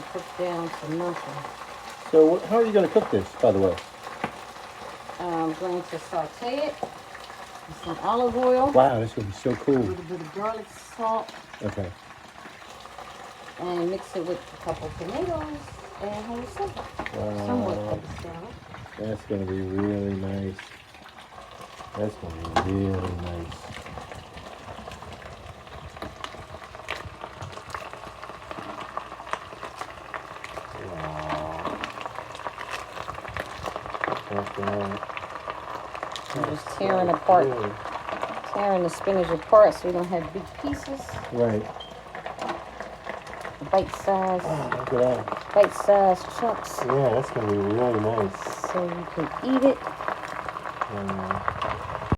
gonna cook down to nothing. So how are you going to cook this, by the way? I'm going to saute it with some olive oil. Wow, this would be so A cool. little bit of garlic salt. Okay. And mix it with a couple tomatoes and whole salad. Somewhat of the salad. That's going to be really nice. That's going to be really nice. Wow. That's right. I'm just tearing the spinach apart so we don't have big pieces. Right. Bite size. Oh, look at that. Bite size chunks. Yeah, that's going to be really nice. So you can eat it.